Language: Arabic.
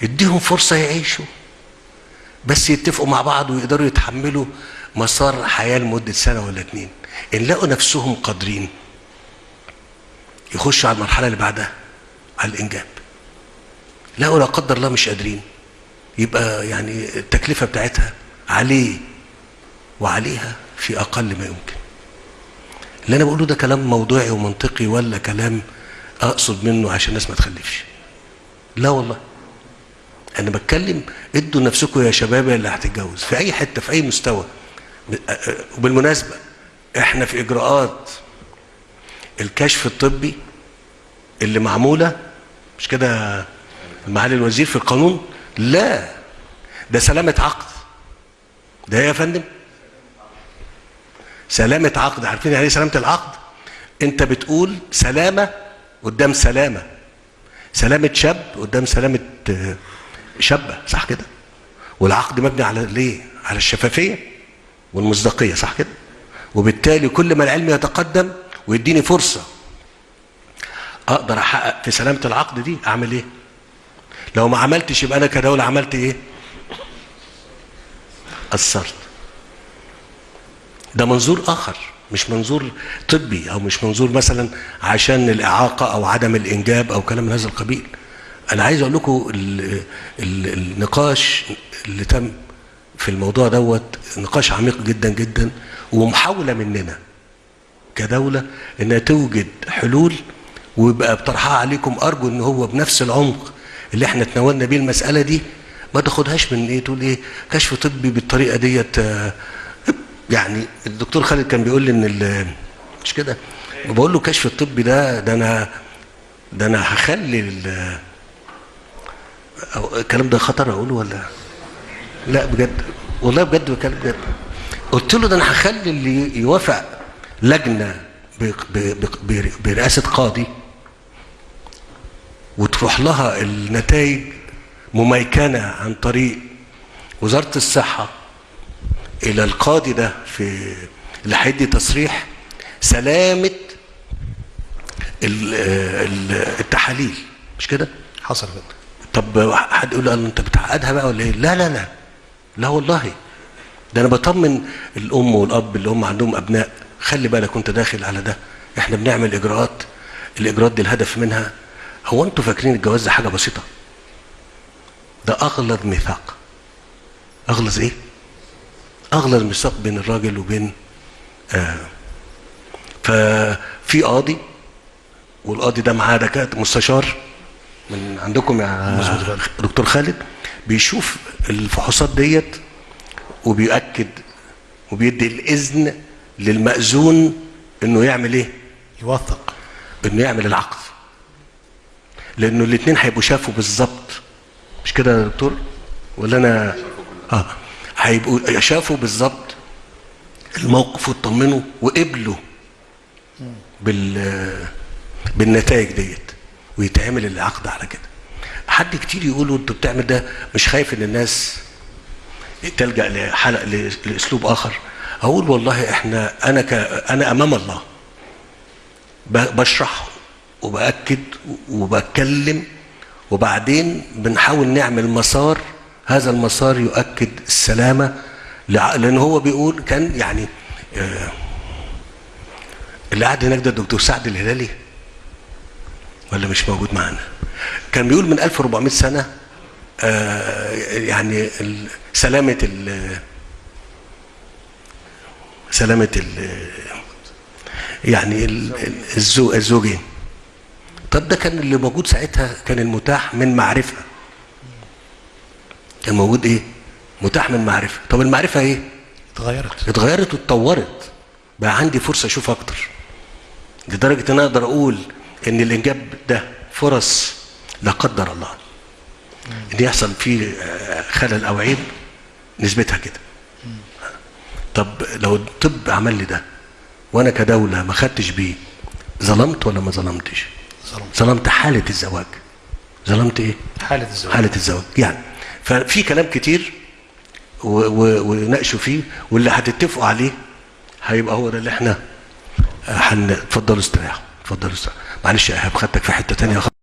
اديهم فرصه يعيشوا، بس يتفقوا مع بعض ويقدروا يتحملوا مسار حياه لمده سنه ولا اتنين. ان لقوا نفسهم قادرين يخشوا على المرحله اللي بعدها على الانجاب. لقوا لا قدر الله مش قادرين، يبقى يعني التكلفه بتاعتها عليه وعليها في اقل ما يمكن. اللي انا بقوله ده كلام موضوعي ومنطقي ولا كلام اقصد منه عشان الناس ما تخلفش؟ لا والله، انا بتكلم ادوا نفسكم يا شباب اللي هتتجوز في اي حته في اي مستوى. وبالمناسبه احنا في اجراءات الكشف الطبي اللي معموله، مش كده معالي الوزير في القانون؟ لا، ده سلامه عقد. ده يا فندم سلامه عقد. عارفين يعني ايه سلامه العقد؟ انت بتقول سلامه قدام سلامه، سلامه شاب قدام سلامه شابه، صح كده؟ والعقد مبني على ليه؟ على الشفافيه والمصداقيه، صح كده؟ وبالتالي كل ما العلم يتقدم ويديني فرصه اقدر احقق في سلامه العقد دي، اعمل ايه؟ لو ما عملتش يبقى انا كدوله عملت ايه؟ قصرت. ده منظور اخر، مش منظور طبي او مش منظور مثلا عشان الاعاقه او عدم الانجاب او كلام من هذا القبيل. انا عايز اقول لكم النقاش اللي تم في الموضوع دوت نقاش عميق جدا جدا، ومحاوله مننا كدوله انها توجد حلول ويبقى بطرحها عليكم. ارجو ان هو بنفس العمق اللي احنا تناولنا بيه المساله دي، ما تاخدهاش من ايه تقول ايه كشف طبي بالطريقه ديت. يعني الدكتور خالد كان بيقول لي ان مش كده، بقول له كشف الطبي ده انا هخلي الكلام ده خطر اقوله ولا لا؟ بجد والله، بجد بكلم بجد. قلت له ده انا هخلي اللي يوافق لجنه برئاسه قاضي وتروح لها النتائج مميكنه عن طريق وزاره الصحه الى القاضي ده في اللي هيدي تصريح سلامه التحاليل، مش كده؟ حصل كده. طب حد يقول له انت بتعقدها بقى ولا ايه؟ لا لا لا لا والله، ده انا بطمن الام والاب اللي هم عندهم ابناء، خلي بالك وانت داخل على ده، احنا بنعمل اجراءات، الاجراءات دي الهدف منها، هو انتوا فاكرين الجواز ده حاجه بسيطه؟ ده اغلظ ميثاق. اغلظ ايه؟ اغلظ ميثاق بين الراجل وبين ففي قاضي، والقاضي ده معاه دكاتره مستشار من عندكم يا دكتور خالد، بيشوف الفحوصات ديت وبيؤكد وبيدي الاذن للمأذون انه يعمل ايه؟ يوثق، انه يعمل العقد، لانه الاثنين هيبقوا شافوا بالظبط، مش كده يا دكتور؟ ولا انا هيبقوا شافوا بالظبط الموقف واطمنوا وقبلوا بالنتائج ديت، ويتعمل العقد على كده. حد كتير يقولوا انت بتعمل ده مش خايف ان الناس تلجأ لاسلوب اخر؟ اقول والله انا امام الله بشرح وبأكد وبتكلم، وبعدين بنحاول نعمل مسار، هذا المسار يؤكد السلامه، لان هو بيقول كان يعني اللي قاعد هناك ده الدكتور سعد الهلالي ولا مش موجود معانا، كان بيقول من 1400 سنه يعني سلامه يعني الزوجين. طب ده كان اللي موجود ساعتها، كان المتاح من معرفه، كان موجود ايه؟ متاح من معرفه. طب المعرفه ايه؟ اتغيرت واتطورت، بقى عندي فرصه اشوف اكتر، لدرجه ان انا اقدر اقول ان الانجاب ده فرص لا قدر الله ان يحصل فيه خلل او عيب نسبتها كده. طب لو الطب عمل لي ده وانا كدوله ما خدتش بيه، ظلمت ولا ما ظلمتش؟ ظلمت حاله الزواج. ظلمت ايه؟ حاله الزواج يعني. ففي كلام كتير ونناقشوا فيه، واللي هتتفقوا عليه هيبقى هو ده اللي احنا اتفضلوا استريحوا. اتفضلوا استريحوا. معلش يا ايهاب خدتك في حته ثانيه.